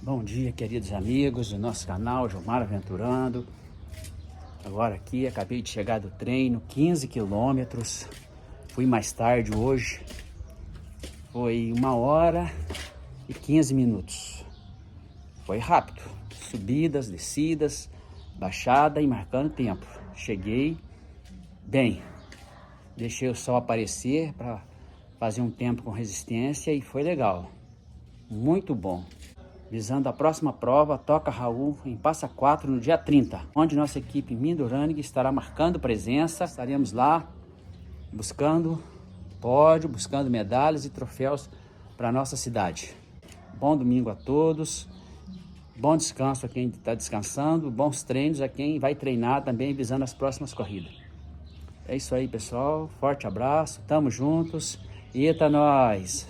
Bom dia, queridos amigos do nosso canal Gilmar Aventurando. Agora aqui, acabei de chegar do treino, 15 quilômetros. Fui mais tarde hoje. Foi 1h15. Foi rápido. Subidas, descidas, baixada e marcando tempo. Cheguei bem. Deixei o sol aparecer para fazer um tempo com resistência e foi legal. Muito bom. Visando a próxima prova, Toca Raul, em Passa Quatro, no dia 30, onde nossa equipe Mindorângue estará marcando presença. Estaremos lá buscando pódio, buscando medalhas e troféus para nossa cidade. Bom domingo a todos, bom descanso a quem está descansando, bons treinos a quem vai treinar também visando as próximas corridas. É isso aí, pessoal. Forte abraço, tamo juntos. Eita, nós!